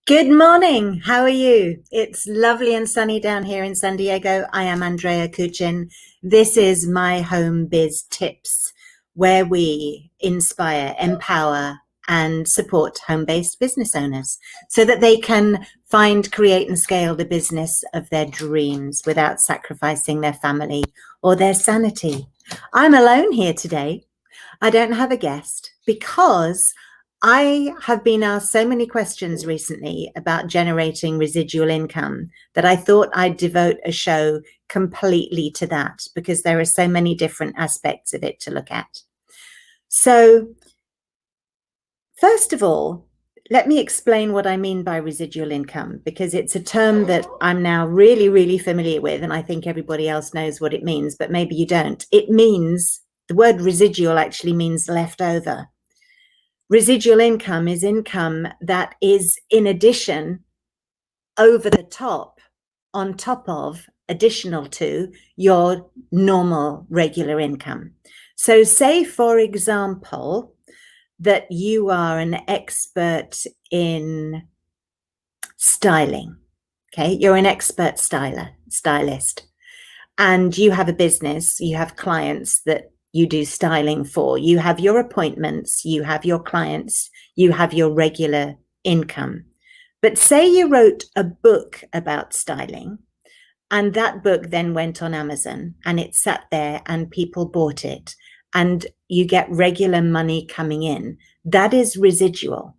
Good morning. How are you? It's lovely and sunny down here in San Diego. I am Andrea Koochin. This is my Home Biz Tips, where we inspire, empower, and support home-based business owners so that they can find, create, and scale the business of their dreams without sacrificing their family or their sanity. I'm alone here today. I don't have a guest because I have been asked so many questions recently about generating residual income that I thought I'd devote a show completely to that because there are so many different aspects of it to look at. So, first of all, let me explain what I mean by residual income, because it's a term that I'm now really, really familiar with, and I think everybody else knows what it means, but maybe you don't. It means, the word residual actually means leftover. Residual income is income that is in addition, over the top, on top of, additional to your normal regular income. So say, for example, that you are an expert in styling. Okay, you're an expert stylist, and you have a business, you have clients that you do styling for, you have your appointments, you have your clients, you have your regular income. But say you wrote a book about styling, and that book then went on Amazon and it sat there and people bought it, and you get regular money coming in. That is residual.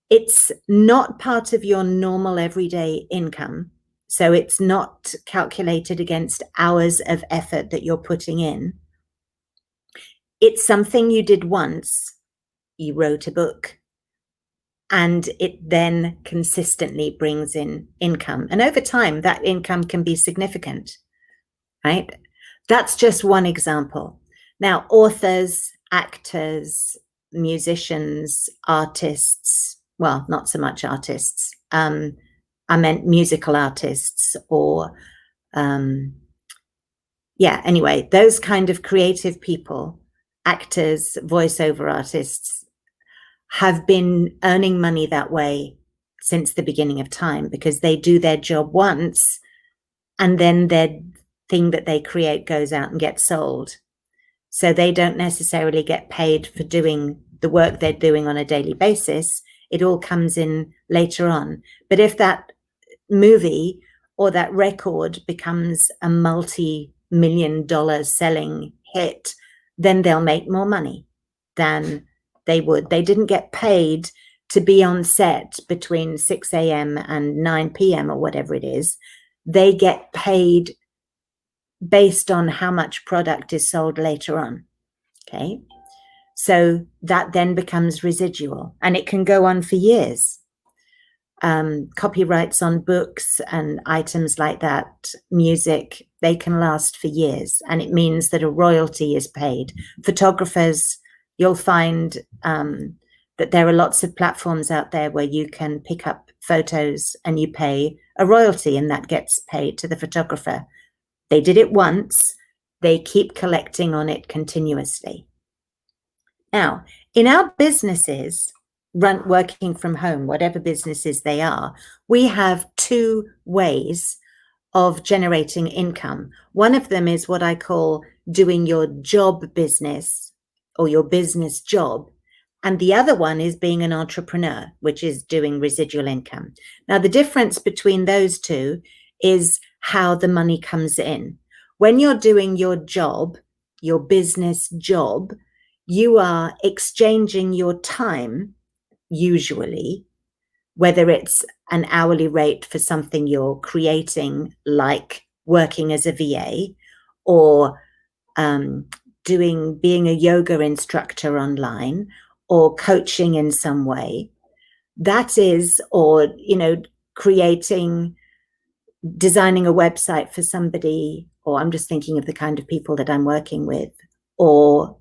It's not part of your normal everyday income. So it's not calculated against hours of effort that you're putting in. It's something you did once. You wrote a book, and it then consistently brings in income. And over time, that income can be significant, right? That's just one example. Now, authors, actors, musicians, artists, well, not so much artists. I meant musical artists or, anyway, those kind of creative people, actors, voiceover artists, have been earning money that way since the beginning of time because they do their job once and then their thing that they create goes out and gets sold. So they don't necessarily get paid for doing the work they're doing on a daily basis. It all comes in later on. But if that movie or that record becomes a multi-million-dollar selling hit, then they'll make more money than they would. They didn't get paid to be on set between 6 a.m. and 9 p.m. or whatever it is. They get paid based on how much product is sold later on. Okay. So that then becomes residual, and it can go on for years. Copyrights on books and items like that, music, they can last for years, and it means that a royalty is paid. Photographers, you'll find that there are lots of platforms out there where you can pick up photos and you pay a royalty, and that gets paid to the photographer. They did it once, they keep collecting on it continuously. Now, in our businesses, working from home, whatever businesses they are, we have two ways of generating income. One of them is what I call doing your job business or your business job. And the other one is being an entrepreneur, which is doing residual income. Now, the difference between those two is how the money comes in. When you're doing your job, your business job, you are exchanging your time, usually, whether it's an hourly rate for something you're creating, like working as a VA, or being a yoga instructor online, or coaching in some way. That is, or, designing a website for somebody, or I'm just thinking of the kind of people that I'm working with, or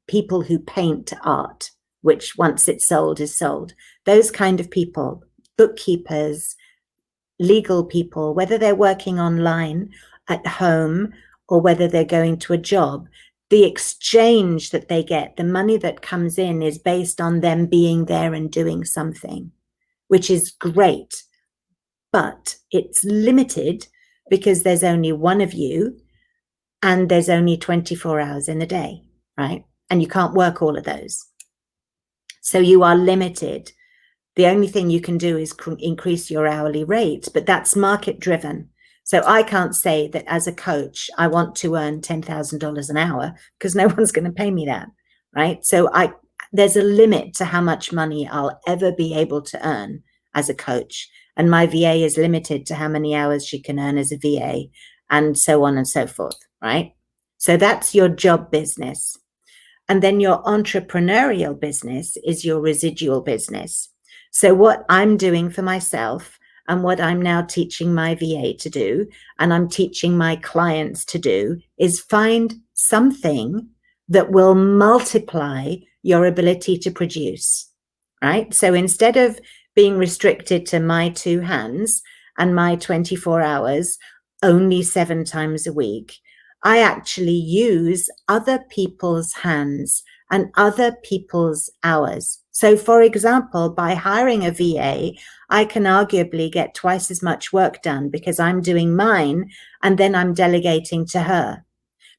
people who paint art, which once it's sold is sold. Those kind of people, bookkeepers, legal people, whether they're working online at home or whether they're going to a job, the exchange that they get, the money that comes in, is based on them being there and doing something. which is great, but it's limited because there's only one of you and there's only 24 hours in the day, right? And you can't work all of those. So you are limited. The only thing you can do is increase your hourly rate, but that's market driven. So I can't say that as a coach, I want to earn $10,000 an hour because no one's going to pay me that, right? So there's a limit to how much money I'll ever be able to earn as a coach. And my VA is limited to how many hours she can earn as a VA and so on and so forth, right? So that's your job business. And then your entrepreneurial business is your residual business. So what I'm doing for myself and what I'm now teaching my VA to do, and I'm teaching my clients to do, is find something that will multiply your ability to produce, right? So instead of being restricted to my 2 hands and my 24 hours, only 7 times a week, I actually use other people's hands and other people's hours. So for example, by hiring a VA, I can arguably get twice as much work done because I'm doing mine and then I'm delegating to her.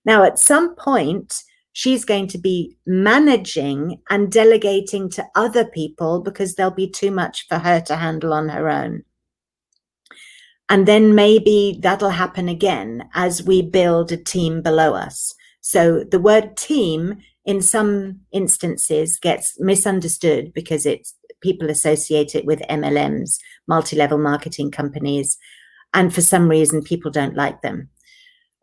Now, at some point, she's going to be managing and delegating to other people because there'll be too much for her to handle on her own. And then maybe that'll happen again as we build a team below us. So the word team in some instances gets misunderstood because people associate it with MLMs, multi-level marketing companies. And for some reason, people don't like them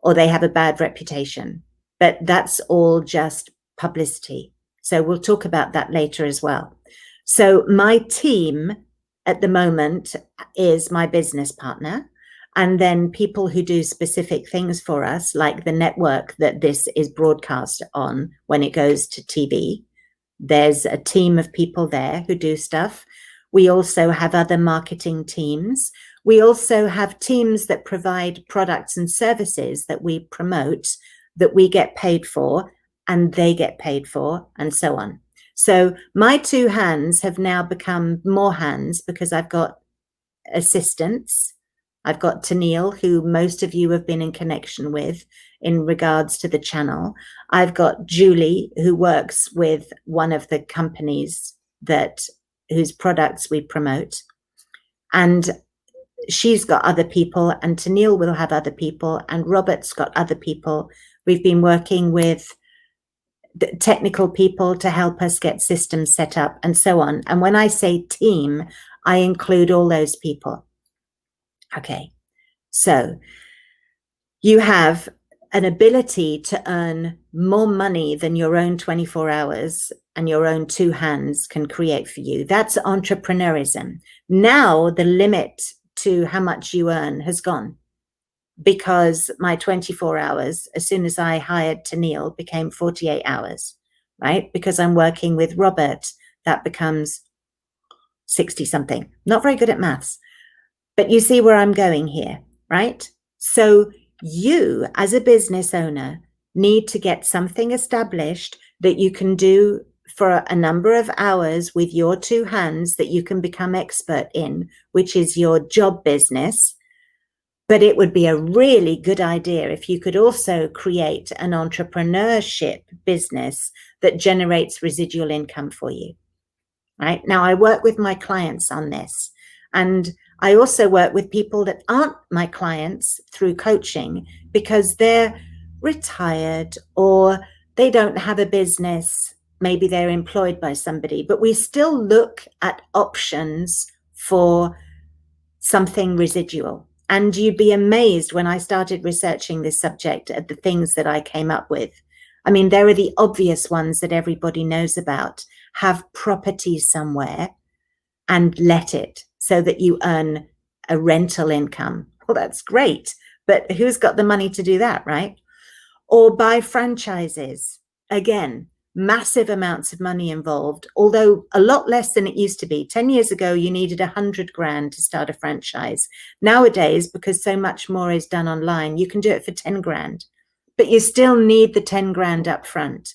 or they have a bad reputation. But that's all just publicity. So we'll talk about that later as well. So my team at the moment is my business partner, and then people who do specific things for us, like the network that this is broadcast on when it goes to TV. There's a team of people there who do stuff. We also have other marketing teams. We also have teams that provide products and services that we promote, that we get paid for, and they get paid for, and so on. So my 2 hands have now become more hands because I've got assistants. I've got Tennille, who most of you have been in connection with in regards to the channel. I've got Julie, who works with one of the companies whose products we promote. And she's got other people, and Tennille will have other people, and Robert's got other people. We've been working with the technical people to help us get systems set up and so on. And when I say team, I include all those people. Okay, so you have an ability to earn more money than your own 24 hours and your own 2 hands can create for you. That's entrepreneurism. Now the limit to how much you earn has gone, because my 24 hours, as soon as I hired Tennille, became 48 hours, right? Because I'm working with Robert, that becomes 60 something. Not very good at maths, but you see where I'm going here, right? So you, as a business owner, need to get something established that you can do for a number of hours with your 2 hands that you can become expert in, which is your job business. But it would be a really good idea if you could also create an entrepreneurship business that generates residual income for you, right? Now, I work with my clients on this, and I also work with people that aren't my clients through coaching because they're retired or they don't have a business. Maybe they're employed by somebody, but we still look at options for something residual. And you'd be amazed when I started researching this subject at the things that I came up with. I mean, there are the obvious ones that everybody knows about. Have property somewhere and let it so that you earn a rental income. Well, that's great, but who's got the money to do that, right? Or buy franchises. Again, massive amounts of money involved, although a lot less than it used to be. 10 years ago, you needed 100 grand to start a franchise. Nowadays, because so much more is done online, you can do it for 10 grand, but you still need the 10 grand up front.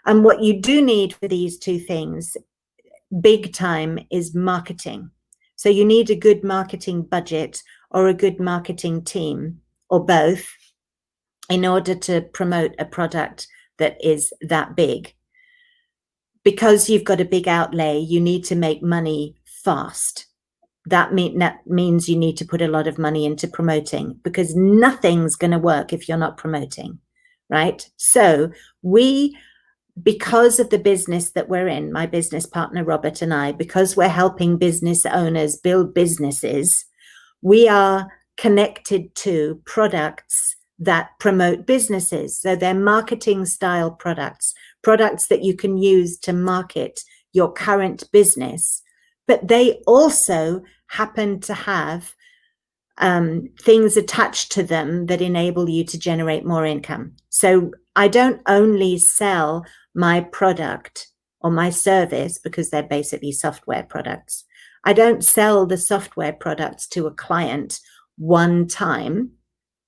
And what you do need for these 2 things, big time, is marketing. So you need a good marketing budget or a good marketing team or both in order to promote a product that is that big. Because you've got a big outlay, you need to make money fast. That means you need to put a lot of money into promoting, because nothing's going to work if you're not promoting, right? So because of the business that we're in, my business partner, Robert, and I, because we're helping business owners build businesses, we are connected to products that promote businesses. So they're marketing style products that you can use to market your current business, but they also happen to have things attached to them that enable you to generate more income. So I don't only sell my product or my service, because they're basically software products. I don't sell the software products to a client one time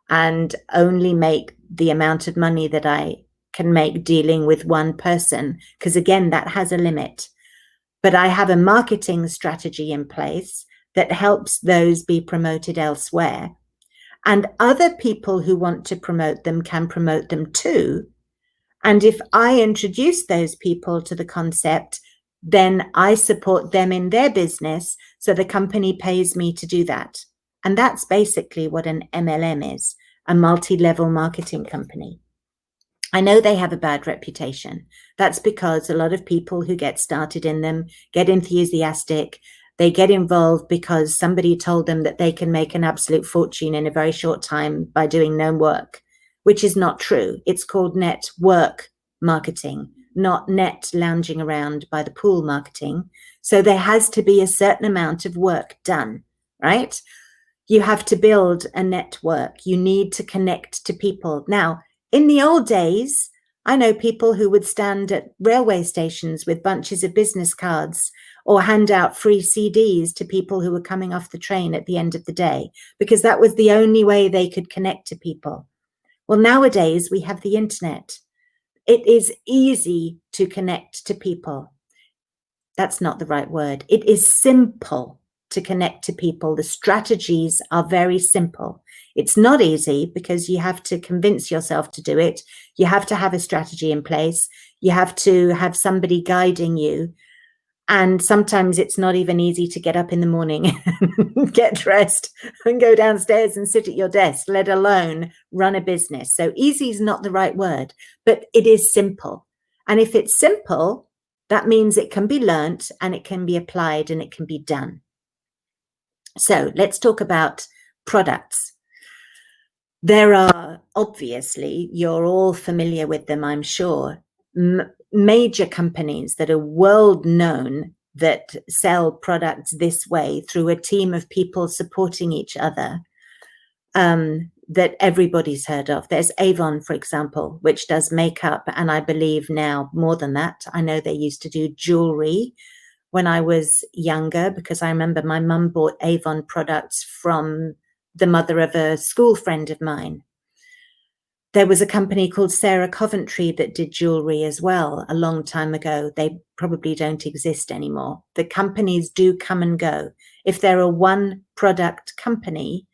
and only make the amount of money that I can make dealing with one person, because again, that has a limit. But I have a marketing strategy in place that helps those be promoted elsewhere. And other people who want to promote them can promote them too. And if I introduce those people to the concept, then I support them in their business. So the company pays me to do that. And that's basically what an MLM is, a multi-level marketing company. I know they have a bad reputation. That's because a lot of people who get started in them get enthusiastic. They get involved because somebody told them that they can make an absolute fortune in a very short time by doing no work, which is not true. It's called network marketing, not net lounging around by the pool marketing. So there has to be a certain amount of work done, right? You have to build a network. You need to connect to people. Now, in the old days, I know people who would stand at railway stations with bunches of business cards or hand out free CDs to people who were coming off the train at the end of the day, because that was the only way they could connect to people. Well, nowadays we have the internet. It is easy to connect to people. That's not the right word. It is simple to connect to people. The strategies are very simple. It's not easy because you have to convince yourself to do it. You have to have a strategy in place. You have to have somebody guiding you. And sometimes it's not even easy to get up in the morning, get dressed and go downstairs and sit at your desk, let alone run a business. So easy is not the right word, but it is simple. And if it's simple, that means it can be learnt and it can be applied and it can be done. So let's talk about products. There are, obviously, you're all familiar with them, I'm sure, major companies that are world known that sell products this way through a team of people supporting each other, that everybody's heard of. There's Avon, for example, which does makeup, and I believe now more than that. I know they used to do jewelry when I was younger, because I remember my mum bought Avon products from the mother of a school friend of mine. There was a company called Sarah Coventry that did jewelry as well a long time ago. They probably don't exist anymore. The companies do come and go. If they're a one product company,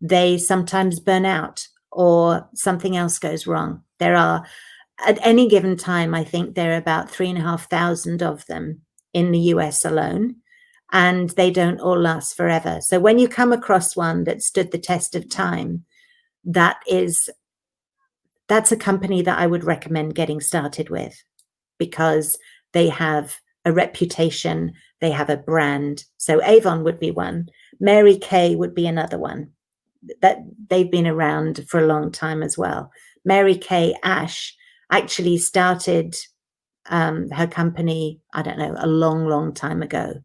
they sometimes burn out or something else goes wrong. There are, at any given time, I think there are about 3,500 of them in the US alone, and they don't all last forever. So when you come across one that stood the test of time, that's a company that I would recommend getting started with, because they have a reputation, they have a brand. So Avon would be one. Mary Kay would be another one. That they've been around for a long time as well. Mary Kay Ash actually started her company, I don't know, a long time ago.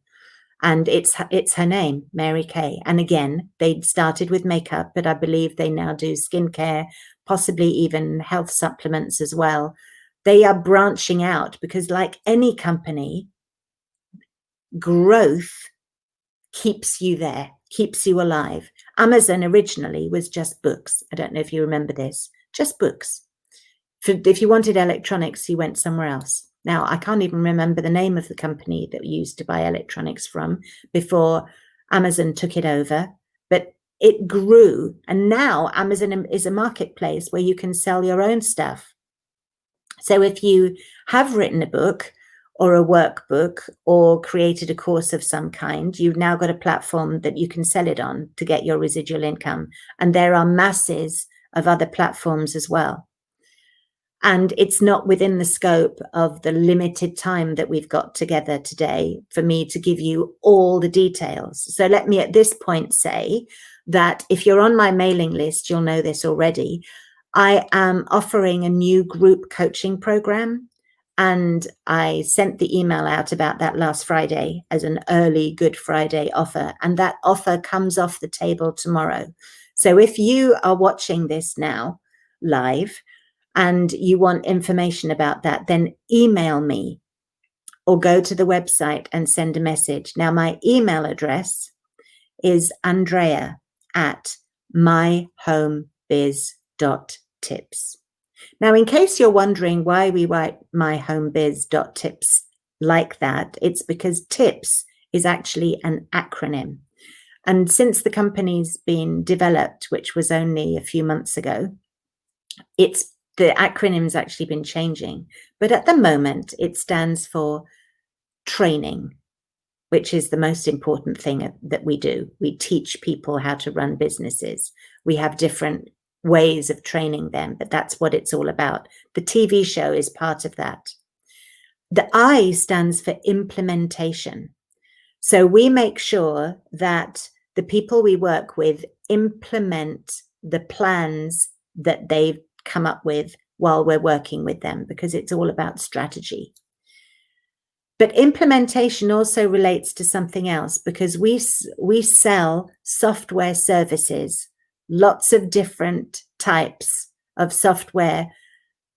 And it's her name, Mary Kay. And again, they started with makeup, but I believe they now do skincare, possibly even health supplements as well. They are branching out because, like any company, growth keeps you there, keeps you alive. Amazon originally was just books. I don't know if you remember this, just books. If you wanted electronics, you went somewhere else. Now, I can't even remember the name of the company that we used to buy electronics from before Amazon took it over, but it grew. And now Amazon is a marketplace where you can sell your own stuff. So if you have written a book or a workbook or created a course of some kind, you've now got a platform that you can sell it on to get your residual income. And there are masses of other platforms as well. And it's not within the scope of the limited time that we've got together today for me to give you all the details. So let me at this point say that if you're on my mailing list, you'll know this already. I am offering a new group coaching program, and I sent the email out about that last Friday as an early Good Friday offer, and that offer comes off the table tomorrow. So if you are watching this now live and you want information about that, then email me or go to the website and send a message. Now, my email address is andrea@myhomebiz.tips. Now, in case you're wondering why we write myhomebiz.tips like that, it's because TIPS is actually an acronym. And since the company's been developed, which was only a few months ago, the acronym's actually been changing. But at the moment, it stands for training, which is the most important thing that we do. We teach people how to run businesses. We have different ways of training them, but that's what it's all about. The TV show is part of that. The I stands for implementation. So we make sure that the people we work with implement the plans that they've come up with while we're working with them, because it's all about strategy. But implementation also relates to something else, because we sell software services, lots of different types of software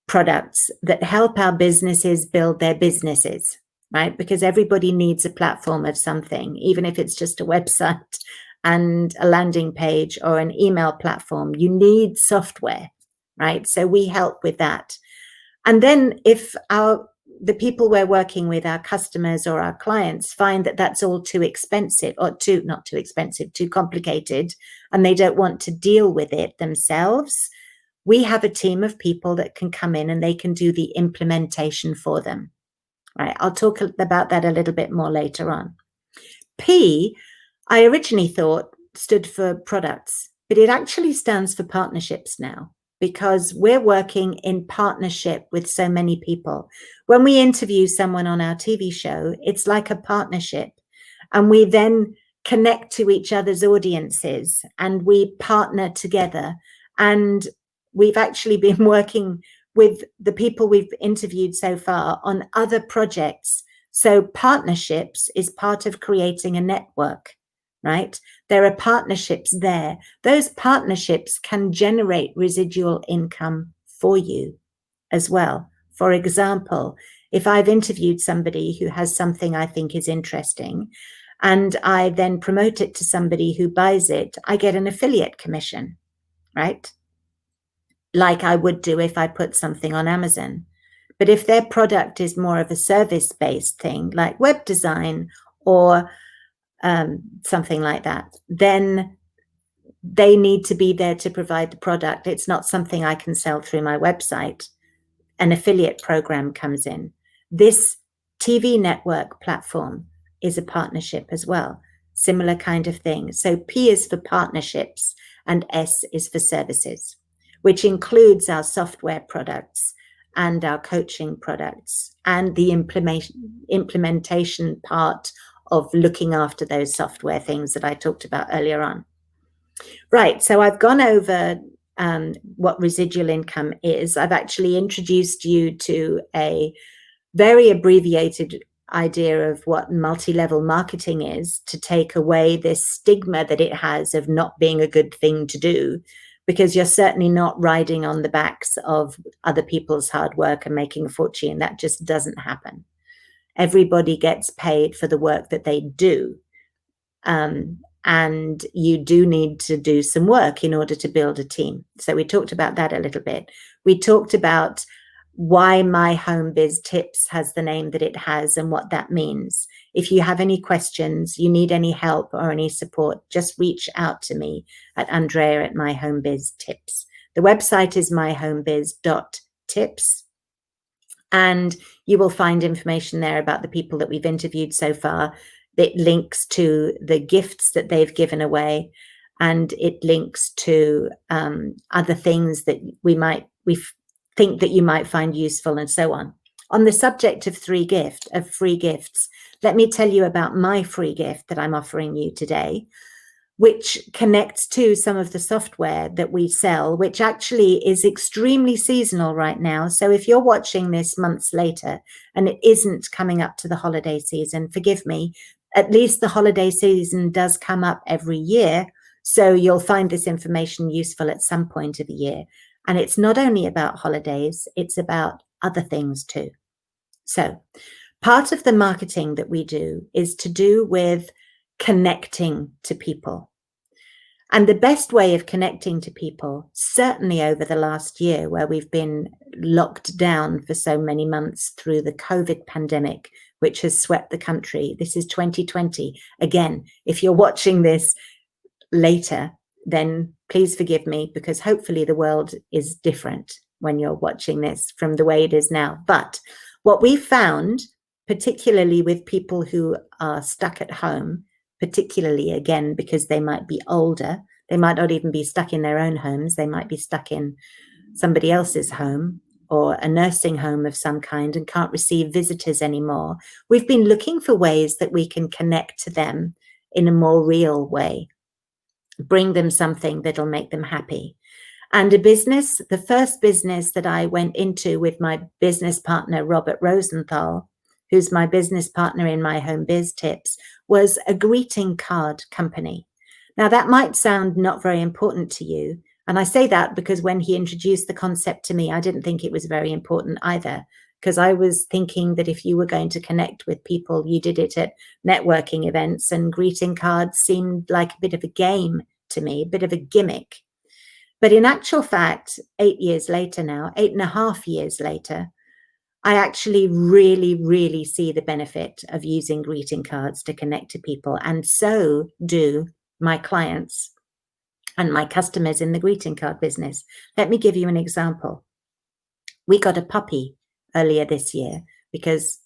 products that help our businesses build their businesses, right? Because everybody needs a platform of something, even if it's just a website and a landing page or an email platform. You need software, right? So we help with that. And then if the people we're working with, our customers or our clients, find that that's all too expensive, or not too expensive, too complicated, and they don't want to deal with it themselves, we have a team of people that can come in and they can do the implementation for them, right? I'll talk about that a little bit more later on. P, I originally thought stood for products, but it actually stands for partnerships now, because we're working in partnership with so many people. When we interview someone on our TV show, it's like a partnership, and we then connect to each other's audiences and we partner together. And we've actually been working with the people we've interviewed so far on other projects. So partnerships is part of creating a network, right? There are partnerships there. Those partnerships can generate residual income for you as well. For example, if I've interviewed somebody who has something I think is interesting, and I then promote it to somebody who buys it, I get an affiliate commission, right? Like I would do if I put something on Amazon. But if their product is more of a service-based thing, like web design or something like that, then they need to be there to provide the product. It's not something I can sell through my website. An affiliate program comes in. This TV network platform is a partnership as well. Similar kind of thing. So P is for partnerships and S is for services, which includes our software products and our coaching products and the implementation part of looking after those software things that I talked about earlier on. Right, so I've gone over what residual income is. I've actually introduced you to a very abbreviated idea of what multi-level marketing is, to take away this stigma that it has of not being a good thing to do, because you're certainly not riding on the backs of other people's hard work and making a fortune. That just doesn't happen. Everybody gets paid for the work that they do. And you do need to do some work in order to build a team. So we talked about that a little bit. We talked about why My Home Biz Tips has the name that it has and what that means. If you have any questions, you need any help or any support, just reach out to me at Andrea at My Home Biz Tips. The website is myhomebiz.tips. And you will find information there about the people that we've interviewed so far. It links to the gifts that they've given away, and it links to other things that we think that you might find useful, and so on. On the subject of free gifts, let me tell you about my free gift that I'm offering you today, which connects to some of the software that we sell, which actually is extremely seasonal right now. So if you're watching this months later and it isn't coming up to the holiday season, forgive me, at least the holiday season does come up every year. So you'll find this information useful at some point of the year. And it's not only about holidays, it's about other things too. So part of the marketing that we do is to do with connecting to people. And the best way of connecting to people, certainly over the last year where we've been locked down for so many months through the COVID pandemic, which has swept the country. This is 2020. Again, if you're watching this later, then please forgive me, because hopefully the world is different when you're watching this from the way it is now. But what we found, particularly with people who are stuck at home, particularly, again, because they might be older, they might not even be stuck in their own homes, they might be stuck in somebody else's home or a nursing home of some kind and can't receive visitors anymore. We've been looking for ways that we can connect to them in a more real way, bring them something that'll make them happy. And the first business that I went into with my business partner, Robert Rosenthal, who's my business partner in My Home Biz Tips, was a greeting card company. Now, that might sound not very important to you. And I say that because when he introduced the concept to me, I didn't think it was very important either, because I was thinking that if you were going to connect with people, you did it at networking events, and greeting cards seemed like a bit of a game to me, a bit of a gimmick. But in actual fact, 8 years later now, 8.5 years later, I actually really, really see the benefit of using greeting cards to connect to people. And so do my clients and my customers in the greeting card business. Let me give you an example. We got a puppy earlier this year because,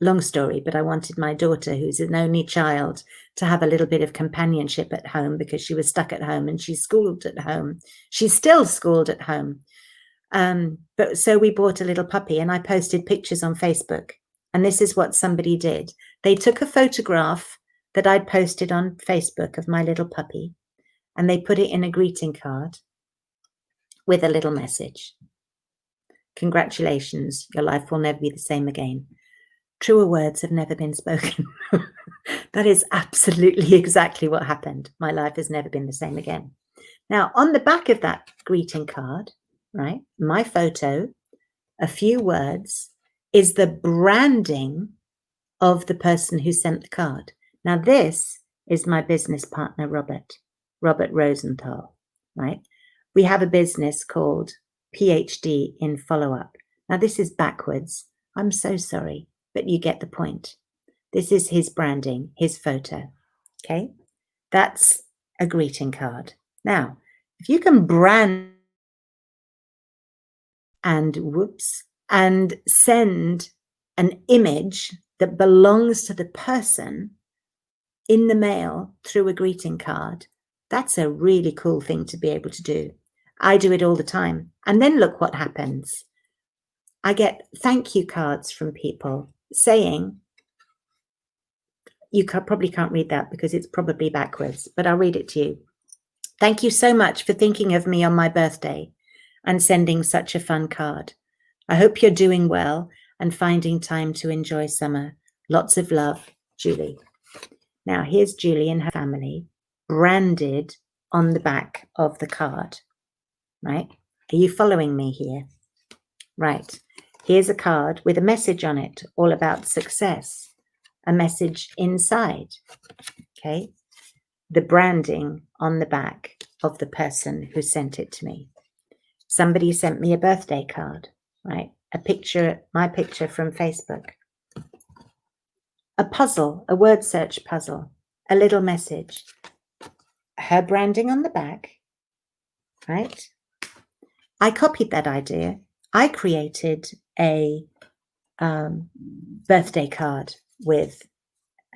long story, but I wanted my daughter, who's an only child, to have a little bit of companionship at home because she was stuck at home and she's schooled at home. She's still schooled at home. But so we bought a little puppy, and I posted pictures on Facebook, and this is what somebody did. They took a photograph that I'd posted on Facebook of my little puppy, and they put it in a greeting card with a little message. Congratulations, your life will never be the same again. Truer words have never been spoken. That is absolutely exactly what happened. My life has never been the same again. Now, on the back of that greeting card, right, my photo, a few words, is the branding of the person who sent the card. Now, this is my business partner, Robert Rosenthal, right? We have a business called PhD in Follow-Up. Now, this is backwards. I'm so sorry, but you get the point. This is his branding, his photo, okay? That's a greeting card. Now, if you can brand and send an image that belongs to the person in the mail through a greeting card, that's a really cool thing to be able to do. I do it all the time. And then look what happens. I get thank you cards from people saying, you probably can't read that because it's probably backwards, but I'll read it to you. Thank you so much for thinking of me on my birthday and sending such a fun card. I hope you're doing well and finding time to enjoy summer. Lots of love, Julie. Now, here's Julie and her family branded on the back of the card, right? Are you following me here? Right. Here's a card with a message on it, all about success, a message inside, okay? The branding on the back of the person who sent it to me. Somebody sent me a birthday card, right? A picture, my picture from Facebook. a puzzle, a word search puzzle, a little message, her branding on the back, right? I copied that idea. I created a birthday card with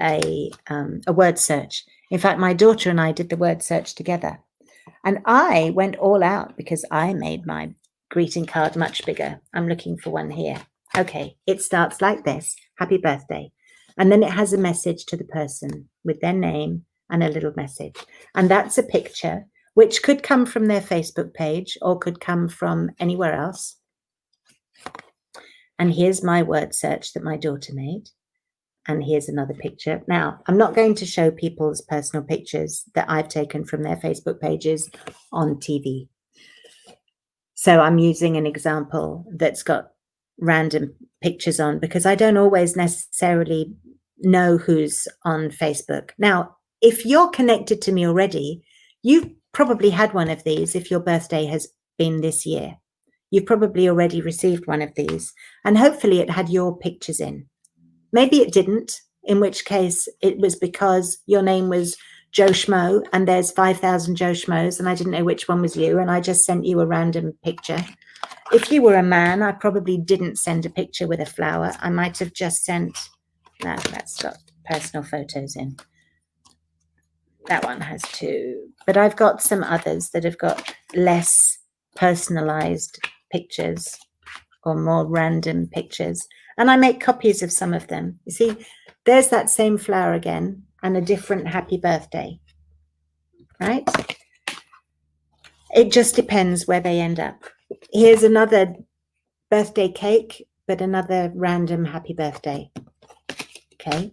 a word search. In fact, my daughter and I did the word search together. And I went all out because I made my greeting card much bigger. I'm looking for one here. Okay, it starts like this, happy birthday. And then it has a message to the person with their name and a little message. And that's a picture, which could come from their Facebook page or could come from anywhere else. And here's my word search that my daughter made. And here's another picture. Now, I'm not going to show people's personal pictures that I've taken from their Facebook pages on TV. So I'm using an example that's got random pictures on because I don't always necessarily know who's on Facebook. Now, if you're connected to me already, you've probably had one of these if your birthday has been this year. You've probably already received one of these, and hopefully it had your pictures in. Maybe it didn't, in which case it was because your name was Joe Schmo and there's 5,000 Joe Schmoes and I didn't know which one was you and I just sent you a random picture. If you were a man, I probably didn't send a picture with a flower. I might have just sent, no, that's got personal photos in. That one has two, but I've got some others that have got less personalized pictures or more random pictures. And I make copies of some of them. You see, there's that same flower again and a different happy birthday, right? It just depends where they end up. Here's another birthday cake, but another random happy birthday, okay?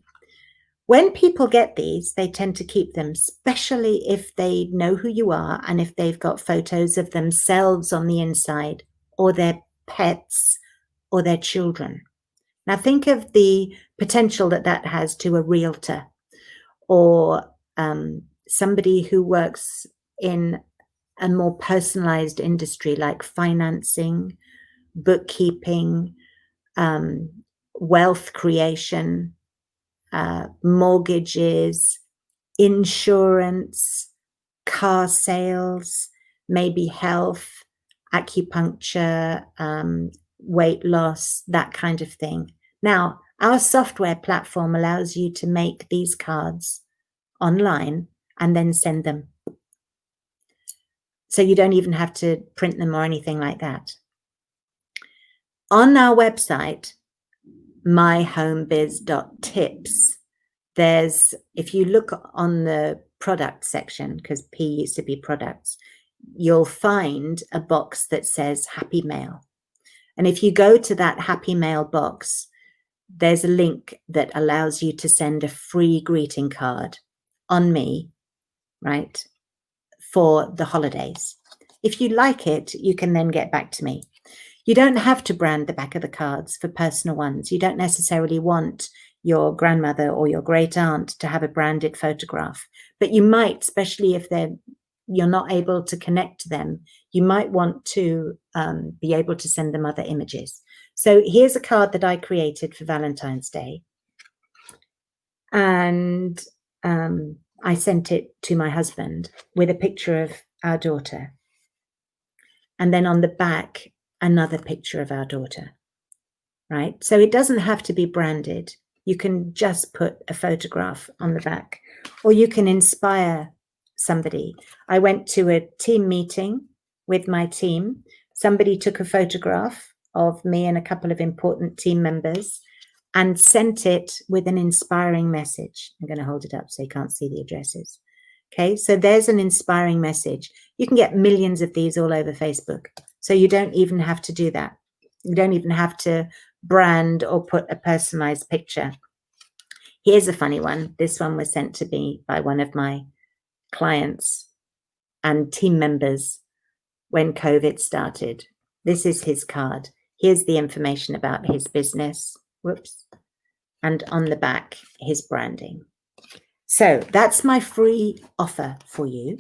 When people get these, they tend to keep them, especially if they know who you are and if they've got photos of themselves on the inside or their pets or their children. Now think of the potential that that has to a realtor or somebody who works in a more personalized industry like financing, bookkeeping, wealth creation, mortgages, insurance, car sales, maybe health, acupuncture, weight loss, that kind of thing. Now, our software platform allows you to make these cards online and then send them. So you don't even have to print them or anything like that. On our website, myhomebiz.tips, there's, if you look on the product section, because P used to be products, you'll find a box that says Happy Mail. And if you go to that Happy Mail box, there's a link that allows you to send a free greeting card on me, right, for the holidays. If you like it, you can then get back to me. You don't have to brand the back of the cards for personal ones. You don't necessarily want your grandmother or your great aunt to have a branded photograph, but you might, especially if you're not able to connect to them, you might want to be able to send them other images. So here's a card that I created for Valentine's Day. And I sent it to my husband with a picture of our daughter. And then on the back, another picture of our daughter, right? So it doesn't have to be branded. You can just put a photograph on the back, or you can inspire somebody. I went to a team meeting with my team. Somebody took a photograph of me and a couple of important team members and sent it with an inspiring message. I'm going to hold it up so you can't see the addresses. Okay, so there's an inspiring message. You can get millions of these all over Facebook. So you don't even have to do that. You don't even have to brand or put a personalized picture. Here's a funny one. This one was sent to me by one of my clients and team members when COVID started. This is his card. Here's the information about his business. Whoops. And on the back, his branding. So that's my free offer for you.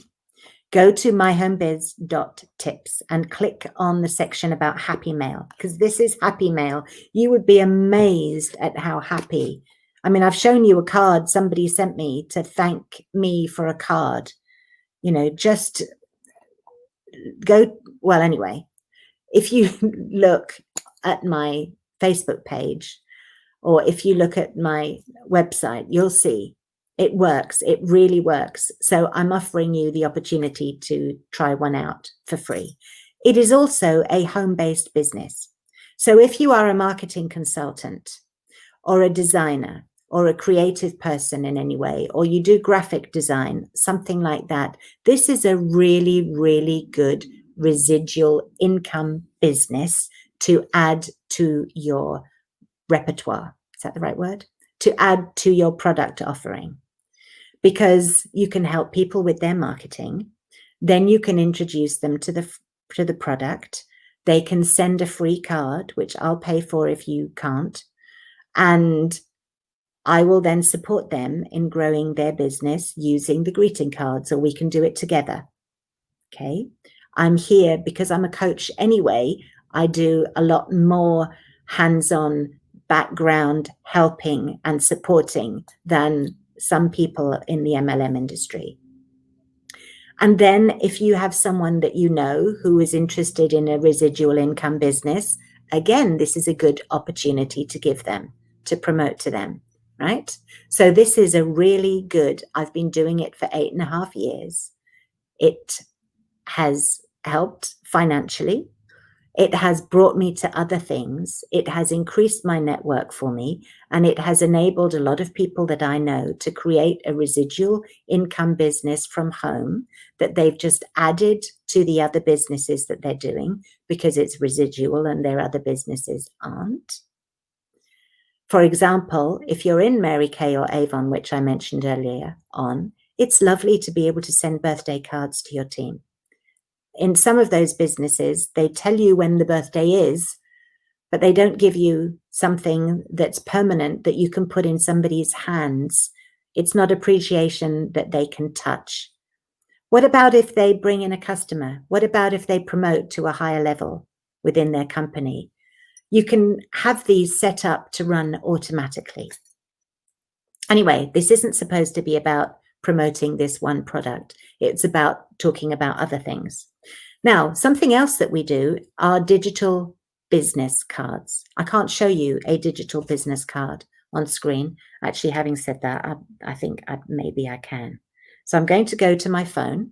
Go to myhomebiz.tips and click on the section about Happy Mail, because this is Happy Mail. You would be amazed at how happy I mean, I've shown you a card somebody sent me to thank me for a card. Just go. Well, anyway, if you look at my Facebook page, or if you look at my website, you'll see it works. It really works. So I'm offering you the opportunity to try one out for free. It is also a home-based business. So if you are a marketing consultant or a designer or a creative person in any way, or you do graphic design, something like that, this is a really, really good residual income business to add to your repertoire. Is that the right word? To add to your product offering, because you can help people with their marketing. Then you can introduce them to the product. They can send a free card, which I'll pay for if you can't. And I will then support them in growing their business using the greeting cards, or we can do it together. Okay. I'm here because I'm a coach anyway. I do a lot more hands-on background helping and supporting than some people in the MLM industry. And then if you have someone that you know who is interested in a residual income business, again, this is a good opportunity to give them, to promote to them, right? So this is a really good, I've been doing it for 8.5 years. It has helped financially. It has brought me to other things. It has increased my network for me, and it has enabled a lot of people that I know to create a residual income business from home that they've just added to the other businesses that they're doing because it's residual and their other businesses aren't. For example, if you're in Mary Kay or Avon, which I mentioned earlier on, it's lovely to be able to send birthday cards to your team. In some of those businesses, they tell you when the birthday is, but they don't give you something that's permanent that you can put in somebody's hands. It's not appreciation that they can touch. What about if they bring in a customer? What about if they promote to a higher level within their company? You can have these set up to run automatically. Anyway, this isn't supposed to be about promoting this one product. It's about talking about other things. Now, something else that we do are digital business cards. I can't show you a digital business card on screen. Actually, having said that, I think maybe I can. So I'm going to go to my phone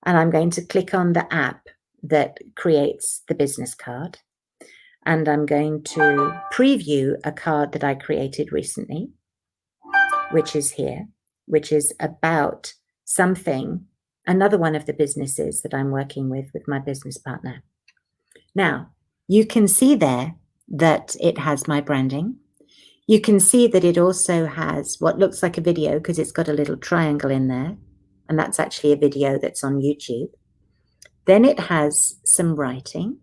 and I'm going to click on the app that creates the business card. And I'm going to preview a card that I created recently, which is here, which is about something, another one of the businesses that I'm working with my business partner. Now, you can see there that it has my branding. You can see that it also has what looks like a video because it's got a little triangle in there. And that's actually a video that's on YouTube. Then it has some writing.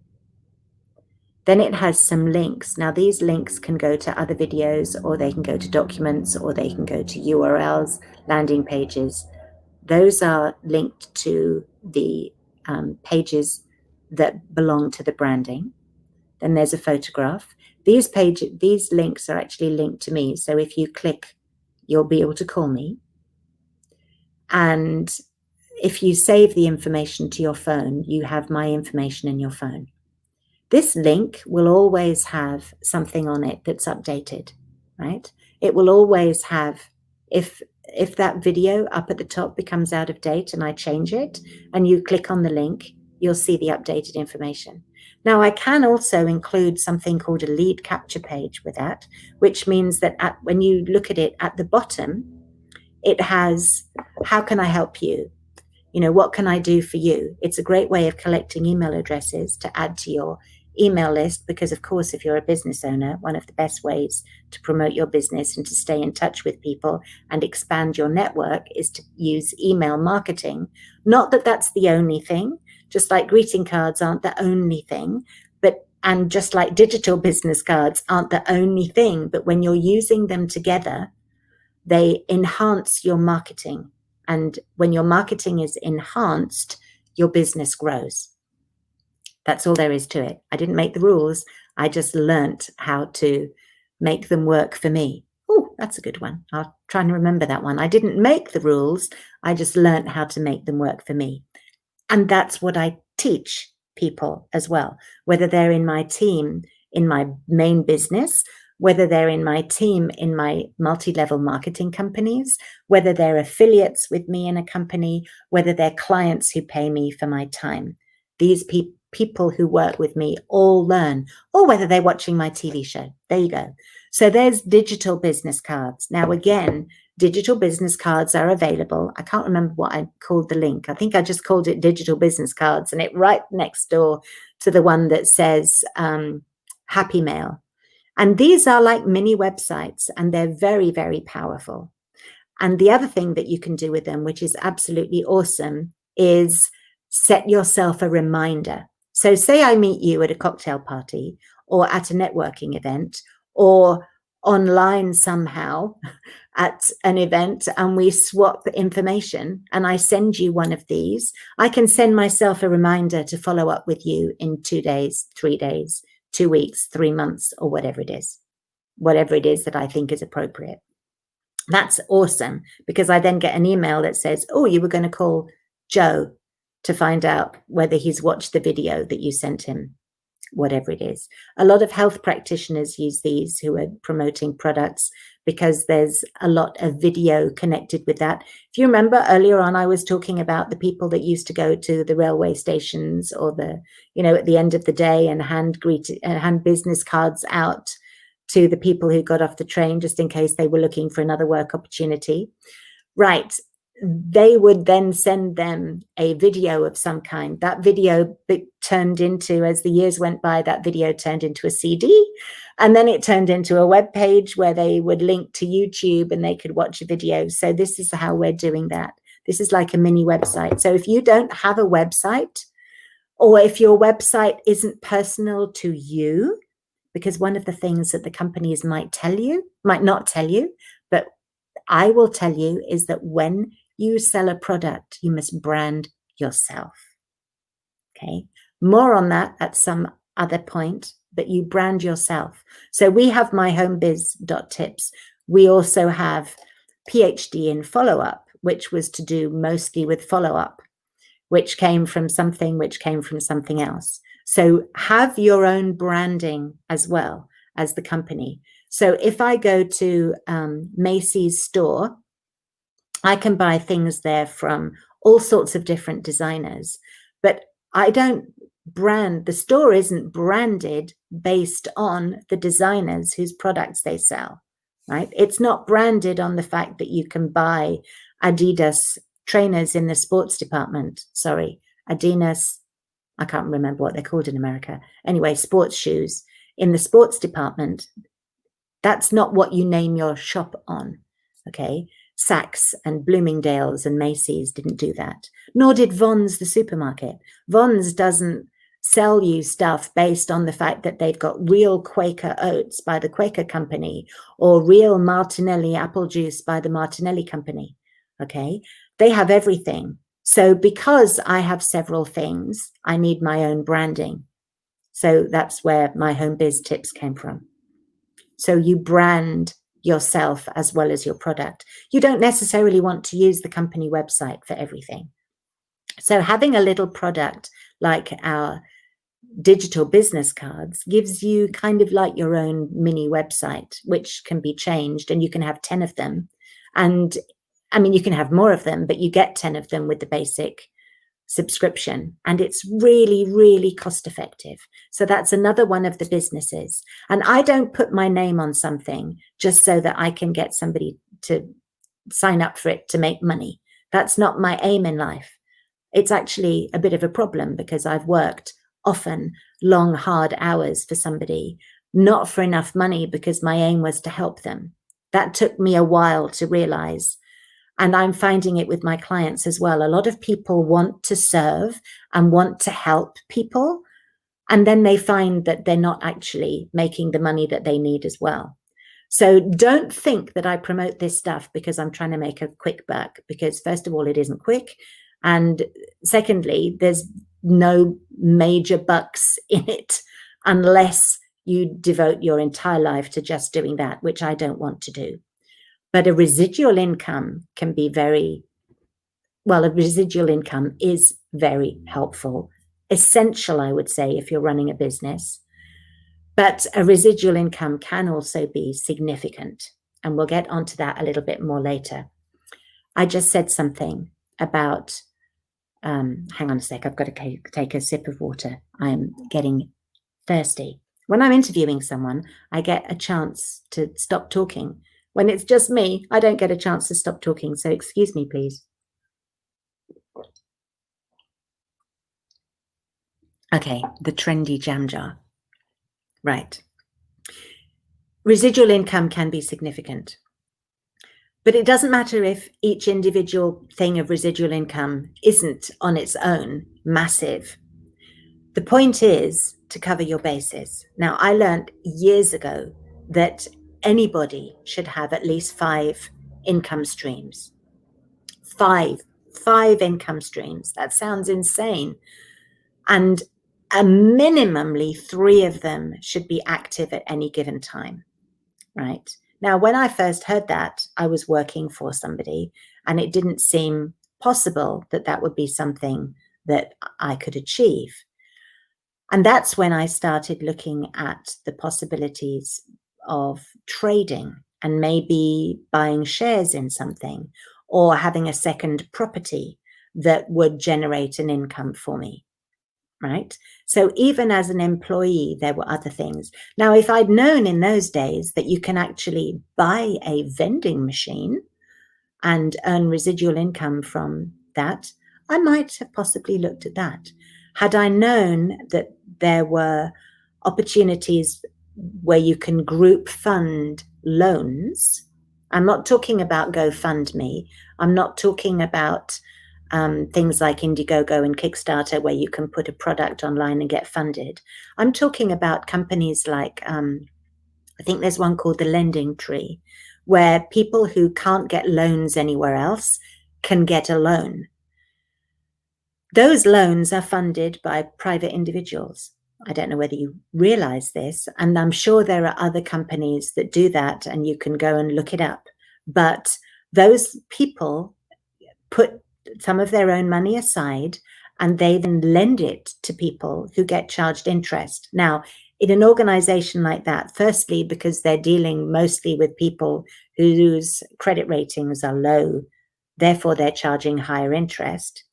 Then it has some links. Now, these links can go to other videos, or they can go to documents, or they can go to URLs, landing pages. Those are linked to the pages that belong to the branding. Then there's a photograph. These links are actually linked to me. So if you click, you'll be able to call me. And if you save the information to your phone, you have my information in your phone. This link will always have something on it that's updated, right? It will always have, if that video up at the top becomes out of date and I change it and you click on the link, you'll see the updated information. Now, I can also include something called a lead capture page with that, which means that when you look at it at the bottom, it has, how can I help you? What can I do for you? It's a great way of collecting email addresses to add to your email list, because of course, if you're a business owner, one of the best ways to promote your business and to stay in touch with people and expand your network is to use email marketing. Not that that's the only thing, just like greeting cards aren't the only thing, and just like digital business cards aren't the only thing, but when you're using them together, they enhance your marketing. And when your marketing is enhanced, your business grows. That's all there is to it. I didn't make the rules. I just learnt how to make them work for me. Oh, that's a good one. I'll try and remember that one. I didn't make the rules. I just learned how to make them work for me. And that's what I teach people as well, whether they're in my team, in my main business, whether they're in my team, in my multi-level marketing companies, whether they're affiliates with me in a company, whether they're clients who pay me for my time. These people who work with me all learn, or whether they're watching my TV show. There you go. So there's digital business cards. Now, again, digital business cards are available. I can't remember what I called the link. I think I just called it digital business cards, and it right next door to the one that says Happy Mail. And these are like mini websites, and they're very, very powerful. And the other thing that you can do with them, which is absolutely awesome, is set yourself a reminder. So say I meet you at a cocktail party or at a networking event or online somehow at an event, and we swap information and I send you one of these. I can send myself a reminder to follow up with you in 2 days, 3 days, 2 weeks, 3 months, or whatever it is that I think is appropriate. That's awesome, because I then get an email that says, oh, you were going to call Joe to find out whether he's watched the video that you sent him, whatever it is. A lot of health practitioners use these who are promoting products because there's a lot of video connected with that. If you remember earlier on, I was talking about the people that used to go to the railway stations or at the end of the day and hand business cards out to the people who got off the train just in case they were looking for another work opportunity. Right. They would then send them a video of some kind. That video turned into, as the years went by, that video turned into a CD, and then it turned into a web page where they would link to YouTube and they could watch a video. So this is how we're doing that. This is like a mini website. So if you don't have a website, or if your website isn't personal to you, because one of the things that the companies might not tell you, but I will tell you, is that when you sell a product, you must brand yourself. Okay. More on that at some other point, but you brand yourself. So we have myhomebiz.tips. We also have PhD in follow-up, which was to do mostly with follow-up, which came from something else. So have your own branding as well as the company. So if I go to Macy's store, I can buy things there from all sorts of different designers, but I don't brand, the store isn't branded based on the designers whose products they sell, right? It's not branded on the fact that you can buy Adidas trainers in the sports department. Sorry, Adidas, I can't remember what they're called in America. Anyway, sports shoes in the sports department. That's not what you name your shop on, okay? Saks and Bloomingdale's and Macy's didn't do that, nor did Vons, the supermarket. Vons doesn't sell you stuff based on the fact that they've got real Quaker oats by the Quaker company or real Martinelli apple juice by the Martinelli company, okay? They have everything. So because I have several things, I need my own branding. So that's where my home biz tips came from. So you brand yourself as well as your product. You don't necessarily want to use the company website for everything. So having a little product like our digital business cards gives you kind of like your own mini website, which can be changed, and you can have 10 of them. And I mean, you can have more of them, but you get 10 of them with the basic subscription, and it's really, really cost effective. So that's another one of the businesses. And I don't put my name on something just so that I can get somebody to sign up for it to make money. That's not my aim in life. It's actually a bit of a problem because I've worked often long, hard hours for somebody, not for enough money, because my aim was to help them. That took me a while to realize. And I'm finding it with my clients as well. A lot of people want to serve and want to help people, and then they find that they're not actually making the money that they need as well. So don't think that I promote this stuff because I'm trying to make a quick buck, because first of all, it isn't quick. And secondly, there's no major bucks in it unless you devote your entire life to just doing that, which I don't want to do. But a residual income can be a residual income is very helpful, essential, I would say, if you're running a business. But a residual income can also be significant. And we'll get onto that a little bit more later. I just said something about, hang on a sec, I've got to take a sip of water. I'm getting thirsty. When I'm interviewing someone, I get a chance to stop talking. When it's just me, I don't get a chance to stop talking. So excuse me, please. Okay, the trendy jam jar. Right. Residual income can be significant. But it doesn't matter if each individual thing of residual income isn't on its own massive. The point is to cover your bases. Now, I learned years ago that anybody should have at least 5 income streams. Five income streams. That sounds insane. And a minimally 3 of them should be active at any given time, right? Now, when I first heard that, I was working for somebody, and it didn't seem possible that that would be something that I could achieve. And that's when I started looking at the possibilities of trading and maybe buying shares in something or having a second property that would generate an income for me, right? So even as an employee, there were other things. Now, if I'd known in those days that you can actually buy a vending machine and earn residual income from that, I might have possibly looked at that. Had I known that there were opportunities where you can group fund loans, I'm not talking about GoFundMe. I'm not talking about things like Indiegogo and Kickstarter where you can put a product online and get funded. I'm talking about companies like, I think there's one called the Lending Tree, where people who can't get loans anywhere else can get a loan. Those loans are funded by private individuals. I don't know whether you realize this, and I'm sure there are other companies that do that, and you can go and look it up. But those people put some of their own money aside, and they then lend it to people who get charged interest. Now, in an organization like that, firstly, because they're dealing mostly with people whose credit ratings are low, therefore they're charging higher interest.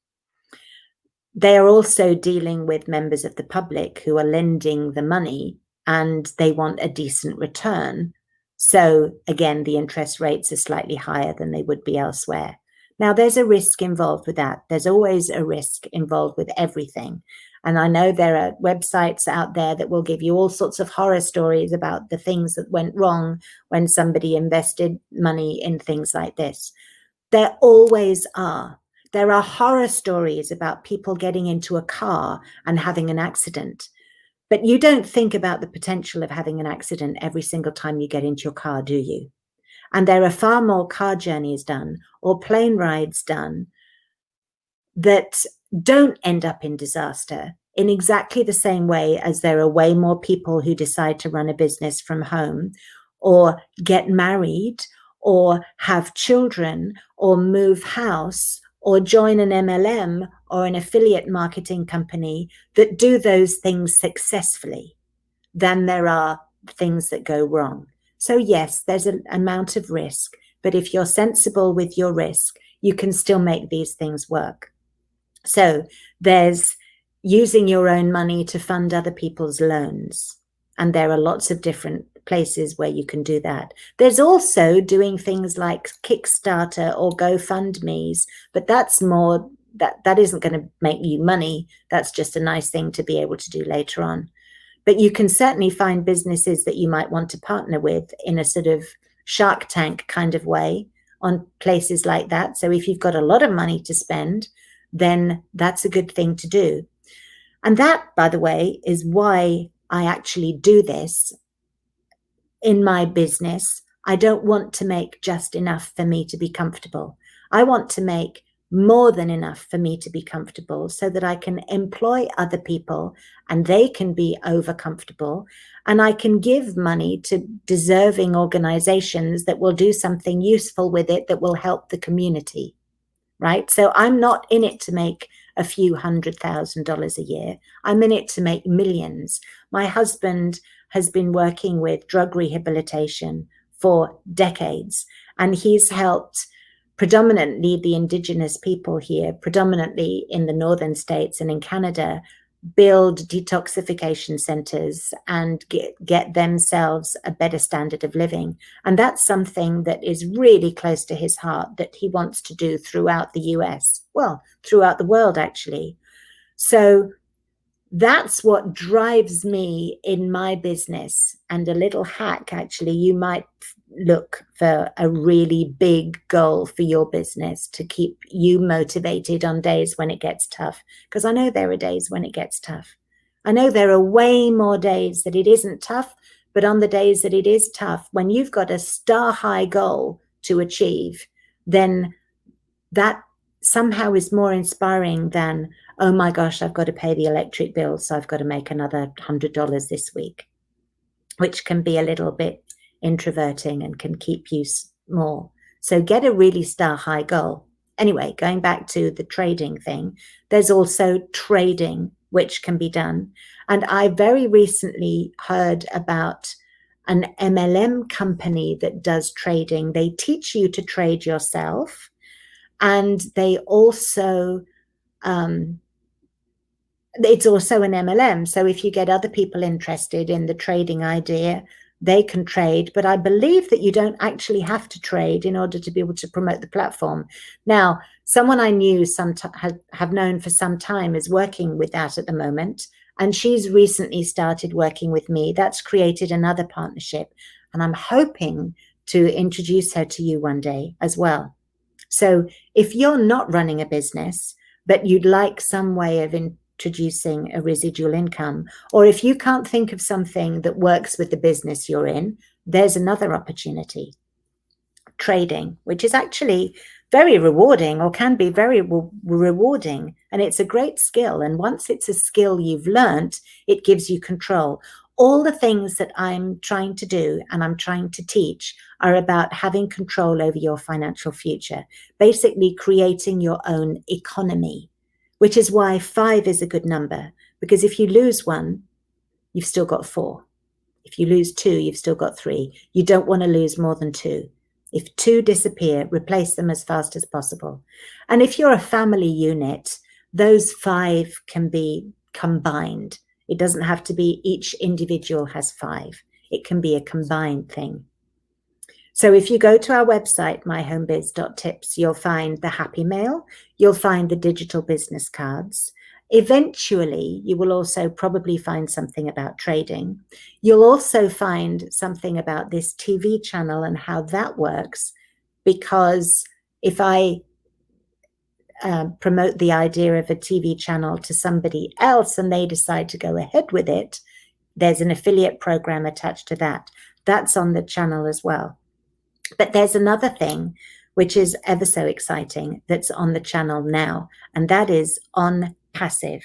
They are also dealing with members of the public who are lending the money and they want a decent return. So again, the interest rates are slightly higher than they would be elsewhere. Now, there's a risk involved with that. There's always a risk involved with everything. And I know there are websites out there that will give you all sorts of horror stories about the things that went wrong when somebody invested money in things like this. There always are. There are horror stories about people getting into a car and having an accident. But you don't think about the potential of having an accident every single time you get into your car, do you? And there are far more car journeys done or plane rides done that don't end up in disaster in exactly the same way as there are way more people who decide to run a business from home or get married or have children or move house or join an MLM or an affiliate marketing company that do those things successfully than there are things that go wrong. So yes, there's an amount of risk, but if you're sensible with your risk, you can still make these things work. So there's using your own money to fund other people's loans. And there are lots of different places where you can do that. There's also doing things like Kickstarter or GoFundMe's, but that's more, that isn't going to make you money. That's just a nice thing to be able to do later on. But you can certainly find businesses that you might want to partner with in a sort of Shark Tank kind of way on places like that. So if you've got a lot of money to spend, then that's a good thing to do. And that, by the way, is why I actually do this in my business. I don't want to make just enough for me to be comfortable. I want to make more than enough for me to be comfortable so that I can employ other people and they can be over comfortable. And I can give money to deserving organizations that will do something useful with it that will help the community, right? So I'm not in it to make a few $100,000 a year. I'm in it to make millions. My husband has been working with drug rehabilitation for decades, and he's helped predominantly the indigenous people here, predominantly in the northern states and in Canada, build detoxification centers and get themselves a better standard of living. And that's something that is really close to his heart that he wants to do throughout the US, well, throughout the world, actually. So that's what drives me in my business. And a little hack, actually, you might look for a really big goal for your business to keep you motivated on days when it gets tough. Because I know there are days when it gets tough. I know there are way more days that it isn't tough, but on the days that it is tough, when you've got a star high goal to achieve, then that somehow is more inspiring than, oh my gosh, I've got to pay the electric bill, so I've got to make another $100 this week, which can be a little bit introverting and can keep you small. So get a really star high goal. Anyway, going back to the trading thing, there's also trading, which can be done. And I very recently heard about an MLM company that does trading. They teach you to trade yourself. And they also, it's also an MLM. So if you get other people interested in the trading idea, they can trade. But I believe that you don't actually have to trade in order to be able to promote the platform. Now, someone I knew have known for some time is working with that at the moment. And she's recently started working with me. That's created another partnership. And I'm hoping to introduce her to you one day as well. So if you're not running a business, but you'd like some way of introducing a residual income, or if you can't think of something that works with the business you're in, there's another opportunity. Trading, which is actually very rewarding, or can be very rewarding. And it's a great skill. And once it's a skill you've learned, it gives you control. All the things that I'm trying to do and I'm trying to teach are about having control over your financial future, basically creating your own economy, which is why 5 is a good number, because if you lose 1, you've still got 4. If you lose 2, you've still got 3. You don't want to lose more than 2. If 2 disappear, replace them as fast as possible. And if you're a family unit, those 5 can be combined. It doesn't have to be each individual has 5. It can be a combined thing. So if you go to our website, myhomebiz.tips, you'll find the Happy Mail. You'll find the digital business cards. Eventually, you will also probably find something about trading. You'll also find something about this TV channel and how that works, because if I promote the idea of a TV channel to somebody else and they decide to go ahead with it, there's an affiliate program attached to that. That's on the channel as well. But there's another thing which is ever so exciting that's on the channel now, and that is on passive.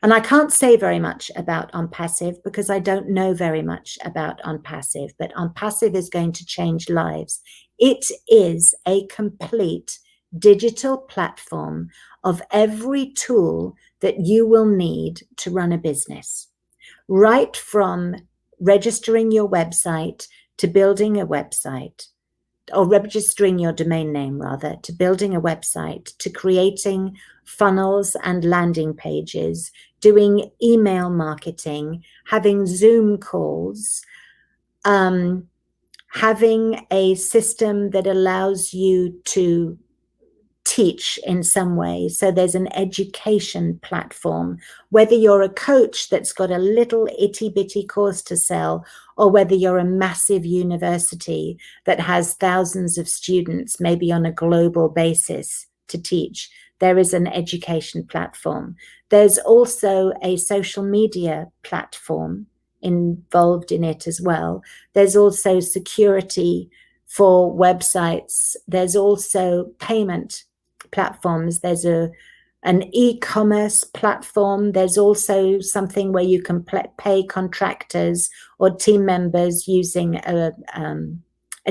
And I can't say very much about on passive because I don't know very much about on passive, but on passive is going to change lives. It is a complete digital platform of every tool that you will need to run a business, right from registering your website to building a website, or registering your domain name rather, to building a website, to creating funnels and landing pages, doing email marketing, having Zoom calls, having a system that allows you to teach in some way. So there's an education platform, whether you're a coach that's got a little itty bitty course to sell, or whether you're a massive university that has thousands of students, maybe on a global basis to teach, there is an education platform. There's also a social media platform involved in it as well. There's also security for websites. There's also payment platforms. There's an e-commerce platform. There's also something where you can pay contractors or team members using a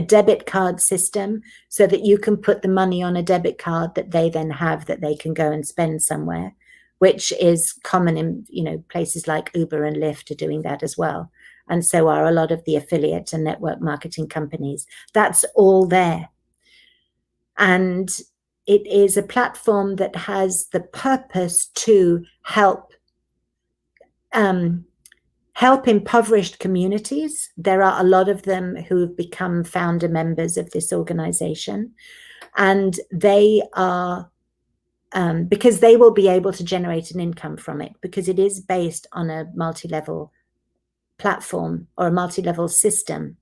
debit card system, so that you can put the money on a debit card that they then have that they can go and spend somewhere, which is common in, places like Uber and Lyft are doing that as well. And so are a lot of the affiliate and network marketing companies. That's all there. And it is a platform that has the purpose to help impoverished communities. There are a lot of them who have become founder members of this organization, and they are because they will be able to generate an income from it, because it is based on a multi-level platform or a multi-level system.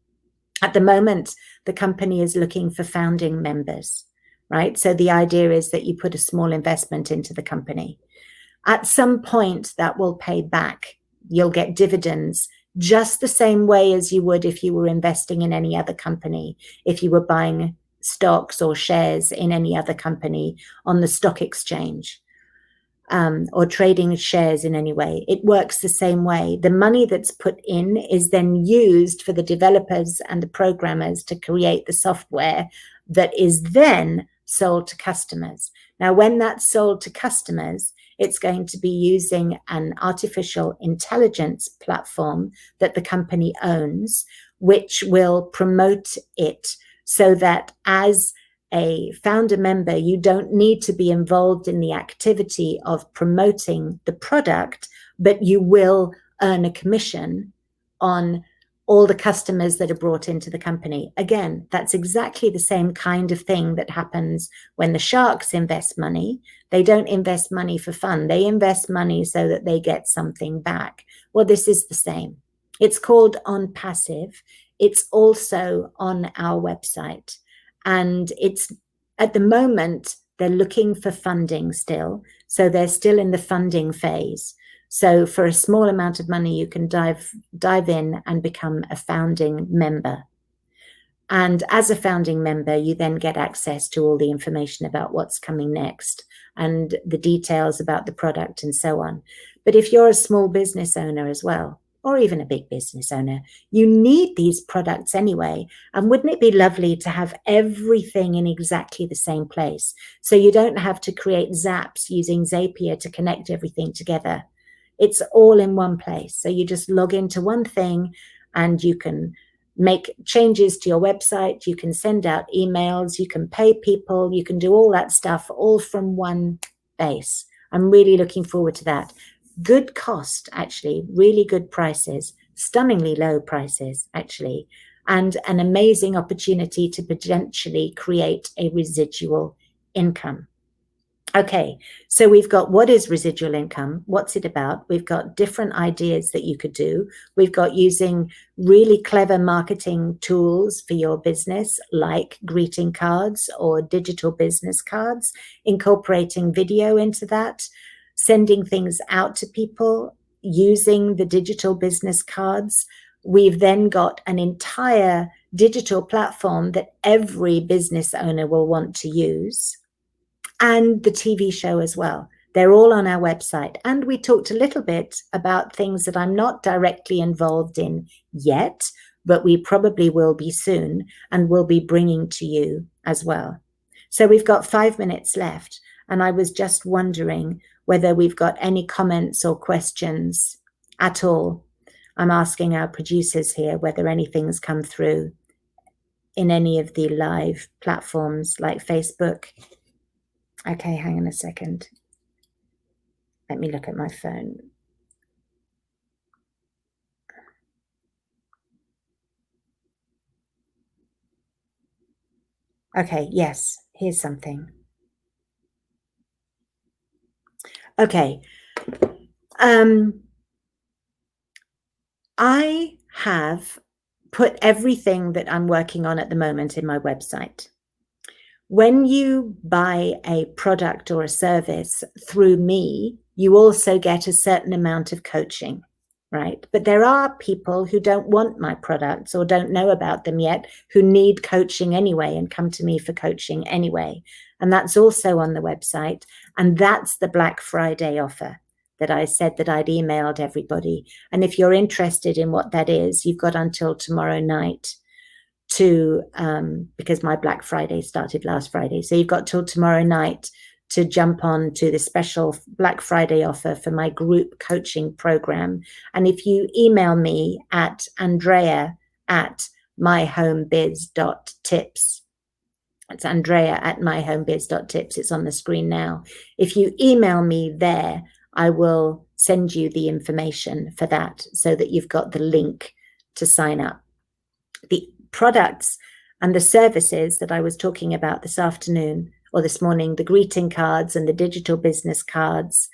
At the moment, the company is looking for founding members, right? So the idea is that you put a small investment into the company. At some point, that will pay back. You'll get dividends just the same way as you would if you were investing in any other company, if you were buying stocks or shares in any other company on the stock exchange, or trading shares in any way. It works the same way. The money that's put in is then used for the developers and the programmers to create the software that is then sold to customers. Now, when that's sold to customers, it's going to be using an artificial intelligence platform that the company owns, which will promote it so that as a founder member, you don't need to be involved in the activity of promoting the product, but you will earn a commission on all the customers that are brought into the company. Again, that's exactly the same kind of thing that happens when the sharks invest money. They don't invest money for fun. They invest money so that they get something back. Well, this is the same. It's called On Passive. It's also on our website. And it's, at the moment, they're looking for funding still. So they're still in the funding phase. So for a small amount of money, you can dive in and become a founding member. And as a founding member, you then get access to all the information about what's coming next and the details about the product and so on. But if you're a small business owner as well, or even a big business owner, you need these products anyway. And wouldn't it be lovely to have everything in exactly the same place? So you don't have to create zaps using Zapier to connect everything together. It's all in one place. So you just log into one thing and you can make changes to your website. You can send out emails. You can pay people. You can do all that stuff all from one base. I'm really looking forward to that. Good cost, actually, really good prices, stunningly low prices, actually, and an amazing opportunity to potentially create a residual income. Okay, so we've got what is residual income, what's it about? We've got different ideas that you could do. We've got using really clever marketing tools for your business, like greeting cards or digital business cards, incorporating video into that, sending things out to people, using the digital business cards. We've then got an entire digital platform that every business owner will want to use, and the TV show as well. They're all on our website. And we talked a little bit about things that I'm not directly involved in yet, but we probably will be soon and will be bringing to you as well. So we've got 5 minutes left. And I was just wondering whether we've got any comments or questions at all. I'm asking our producers here whether anything's come through in any of the live platforms like Facebook. Okay, hang on a second. Let me look at my phone. Okay, yes, here's something. Okay. I have put everything that I'm working on at the moment in my website. When you buy a product or a service through me, you also get a certain amount of coaching. right? But there are people who don't want my products or don't know about them yet, who need coaching anyway and come to me for coaching anyway. And that's also on the website. And that's the Black Friday offer that I said that I'd emailed everybody. And if you're interested in what that is, you've got until tomorrow night to, because my Black Friday started last Friday. So you've got till tomorrow night to jump on to the special Black Friday offer for my group coaching program. And if you email me at andrea@myhomebiz.tips, it's andrea@myhomebiz.tips. It's on the screen now. If you email me there, I will send you the information for that so that you've got the link to sign up. The products and the services that I was talking about this afternoon or this morning, the greeting cards and the digital business cards,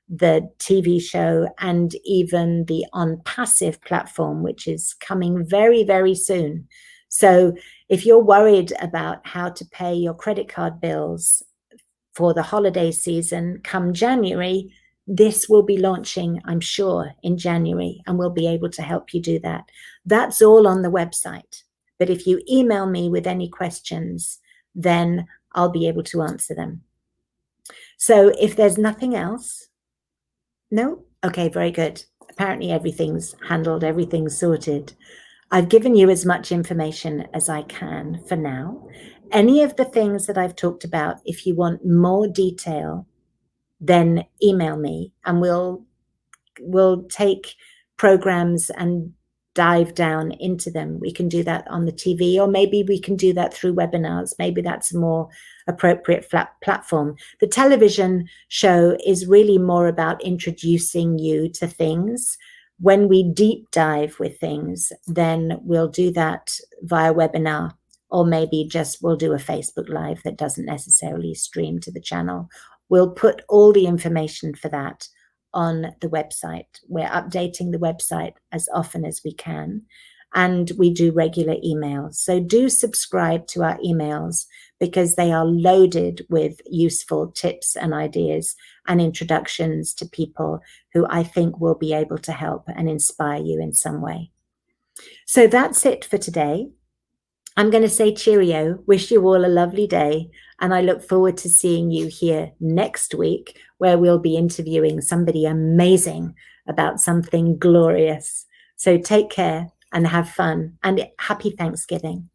the TV show, and even the On Passive platform, which is coming very, very soon. So if you're worried about how to pay your credit card bills for the holiday season come January, this will be launching, I'm sure, in January, and we'll be able to help you do that. That's all on the website. But if you email me with any questions, then I'll be able to answer them. So if there's nothing else, no? Okay, very good. Apparently everything's handled, everything's sorted. I've given you as much information as I can for now. Any of the things that I've talked about, if you want more detail, then email me and we'll take programs and dive down into them. We can do that on the TV, or maybe we can do that through webinars. Maybe that's a more appropriate platform. The television show is really more about introducing you to things. When we deep dive with things, then we'll do that via webinar, or maybe just we'll do a Facebook Live that doesn't necessarily stream to the channel. We'll put all the information for that on the website. We're updating the website as often as we can, and we do regular emails. So do subscribe to our emails because they are loaded with useful tips and ideas and introductions to people who I think will be able to help and inspire you in some way. So that's it for today. I'm going to say cheerio, wish you all a lovely day, and I look forward to seeing you here next week, where we'll be interviewing somebody amazing about something glorious. So take care and have fun, and happy Thanksgiving.